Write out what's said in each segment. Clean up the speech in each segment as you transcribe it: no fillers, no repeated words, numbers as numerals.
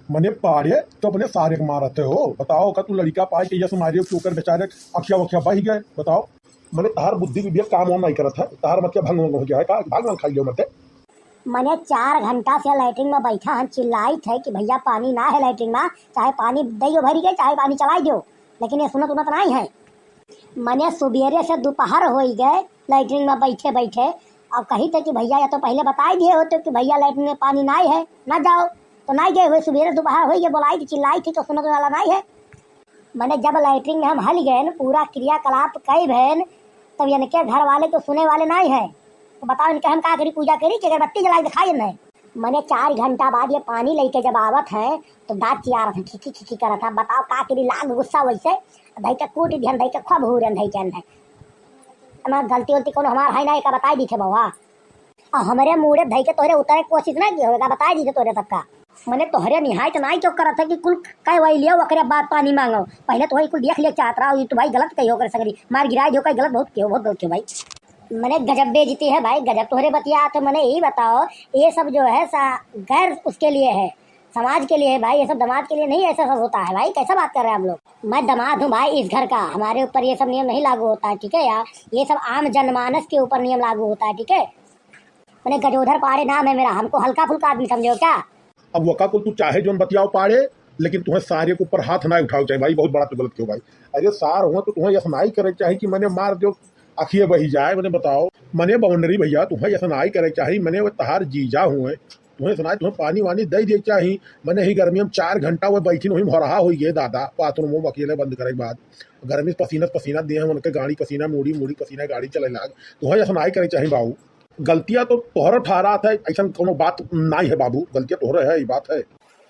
मने पाड़े तो अपने सारे के मारते हो। बताओ का तू लड़का पाए के यस मारियो चोकर बेचारे अखिया वखिया बह गए। बताओ मने तार बुद्धि विवेक काम वाम नहीं करत है। तार मतलब भंग हो गया है का भाग भाग खाई लो मत। मैंने 4 घंटा से लैट्रिन में बैठा हम चिल्लाई थे कि भैया पानी ना है लैट्रिन में, चाहे पानी दैयो भरी गए चाहे पानी चलाई दो, लेकिन ये सुनत उनत नहीं है। मैंने सुबेरे से दोपहर हो गए लैट्रिन में बैठे बैठे। अब कही थे कि भैया या तो पहले बता दिए होते कि भैया लैट्रिन में पानी नहीं है ना जाओ, तो नहीं गए हुए। सुबेरे दोपहर हो गए बोलाई थी चिल्लाई थी तो सुनत वाला नहीं है। मैंने जब लैट्रिन में हम हल गए पूरा क्रियाकलाप कई भैन, तब इनके घर वाले तो सुने वाले नहीं है। तो बताओ इनके हम का करी, पूजा करी कि अगरबत्ती जलाई दिखाई नहीं। मैंने 4 घंटा बाद ये पानी लेके जब आवत है तो दाँत चिया रहा था, खिखी खिखी कर था। बताओ का करी, लाग गुस्सा वैसे धई के कूट दिहन, धई के खूब हुरन धई के अंदर। हमार गलती वलती कोनो हमार है ना, का बताई दी थे बउआ। और हमारे मुड़े धई के तोहरे उतरे की कोशिश नहीं की होगा, बताई दी थे तोहरे सबका। मैंने तोहरे निहाय तो नहीं चौक करत है कि कुल कई वही लियो ओकरे बाद पानी मांगो। पहले तो वही कुल देख ले चाहत रहा तो भाई गलत कही होकर संगरी मार गिराई जो कई गलत बहुत क्यों बहुत गलत क्यों भाई। मैंने गजब बेइज्जती है भाई, गजब तोहरे बतिया। तो मैंने यही बताओ ये सब जो है गैर उसके लिए है, समाज के लिए है भाई, ये सब दामाद के लिए नहीं ऐसा सब होता है भाई। कैसा बात कर रहे हैं आप लोग। मैं दामाद हूँ भाई इस घर का, हमारे ऊपर ये सब नियम नहीं लागू होता है, ठीक है यार। ये सब आम जनमानस के ऊपर नियम लागू होता है, ठीक है। मैंने गजोधर पाड़े नाम है मेरा, हमको हल्का फुल्का आदमी समझो क्या। अब वका को तू चाहे जो बतियाओ पाड़े, लेकिन तुम्हें सारे के ऊपर हाथ ना उठाओ चाहिए भाई। बहुत बड़ा तो गलत क्यों भाई। अरे सार हुआ तो तुम्हें ऐसा नहीं करे चाहिए कि मैंने मार दो अखिए बही जाए। मैंने बताओ मने बाउंड्री भैया तुम्हें ऐसा नहीं करे चाहिए। मैंने वो तहार जीजा हुए तुम्हें सुना तुम्हें पानी वानी दे दे चाहिए। मैंने ही गर्मी में 4 घंटा वो बैठी वहीं भरहा हो गए दादा बाथरूम में अकेले बंद करे के बाद। गर्मी पसीना पसीना दिए हैं उनके, गाड़ी पसीना मुड़ी मुड़ी पसीना गाड़ी चले लाग। तुम्हें ऐसा नहीं करे चाहिए बाबू। गलतियाँ तो तोहरा ठहरा है, ऐसा कोनो बात नहीं है बाबू, गलतियाँ तोहरा है, ये बात है।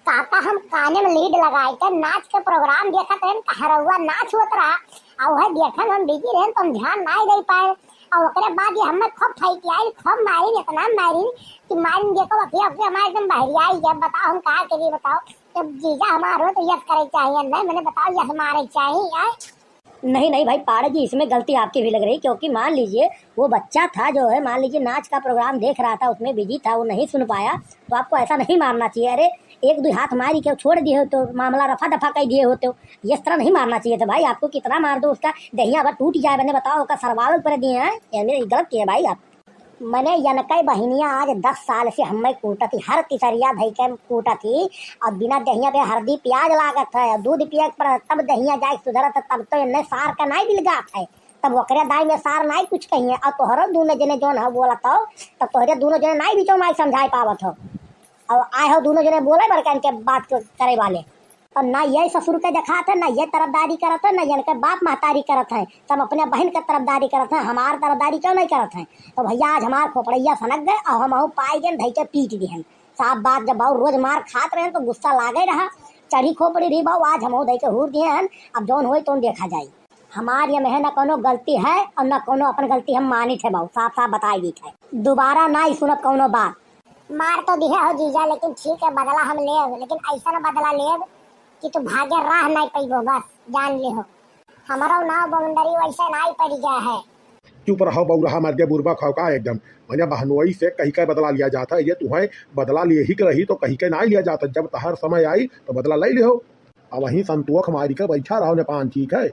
काका हम काने में लीड लगाए थे, नाच के प्रोग्राम देखा थे, हरौआ नाच होत रहा और वह देखन हम बिजी रहे तो हम ध्यान नहीं दे पाए। और ओकरे बाद ये हमें खूब ठई आई, खूब मारी, इतना मारी कि मारी देखो अखिया अखिया हमारे एकदम बहरी आई। जब बताओ हम कहा करिए, बताओ जब जीजा हमारे हो तो यस करे चाहिए नहीं, मैंने बताओ यस मारे चाहिए यार। नहीं नहीं भाई पाड़ा जी, इसमें गलती आपकी भी लग रही, क्योंकि मान लीजिए वो बच्चा था जो है, मान लीजिए नाच का प्रोग्राम देख रहा था, उसमें बिजी था, वो नहीं सुन पाया, तो आपको ऐसा नहीं मारना चाहिए। अरे 1-2 हाथ मारी के छोड़ दिए हो तो मामला रफा दफा कर दिए होते हो, इस तरह नहीं मारना चाहिए था भाई। आपको कितना मार दो उसका दहिया भर टूट जाए, मैंने बताओ उसका सरवाल पर दिए हैं, ये गलत किया भाई आप। मैंने यनकई बहनियाँ आज 10 साल से हमें कूटा थी, हर तिसरिया धई के कूटा थी। और बिना दहिया पे हल्दी प्याज लागत है, दूध पिया पर तब दहिया जाए सुधरत, तब तो इन्हें सार का नहीं बिलगात है, तब ओकरे दाई में सार नहीं कुछ कहिए। और तोहरो दोनों जने जोन है बोला तो तब तोहरे दोनों जने नहीं बीचों में समझाई पावत हो। और आए हो दोनों जने बोले बड़का इनके बात करे वाले, और ना ये ससुर के दिखाते ना ये तरफदारी करत है, ना इनके बाप महतारी करत है, सब अपने बहन के तरफदारी करत है, हमार तरफदारी क्यों नहीं करत है। तो भैया आज हमार खोपड़ैया सनक गए और हम पाई गए धई के पीट दिहन। साफ बात, जब बाबू रोज मार खात रहे तो गुस्सा लागे रहा, चढ़ी खोपड़ी रही बाबू, आज हम धई के हूर दिए हैं। अब जौन हो तो देखा जाए, हमार ये में न कोनो गलती है और न कोनो अपन गलती हम मानी थे बाबू, साफ साफ बताई दी थे। दोबारा ना ही सुनत कोनो बात। मार तो दिया हो जीजा, लेकिन ठीक है बदला हम ले, लेकिन ऐसा न बदला ले कि तू भागे राह नहीं पैबो, बस जान ले हो। हमारा नाव बाउंड्री वैसे नहीं पड़ गया है। चुप रहो बउरहा मर गया बुरबा खाओ का एकदम। मैंने बहनोई से कहीं का बदला लिया जाता है, ये तुम्हें बदला लिए ही रही तो कहीं के नहीं लिया जाता। जब तहर समय आई तो बदला ले लियो। अब वहीं संतोख मारी का बैठा रहो नेपान, ठीक है।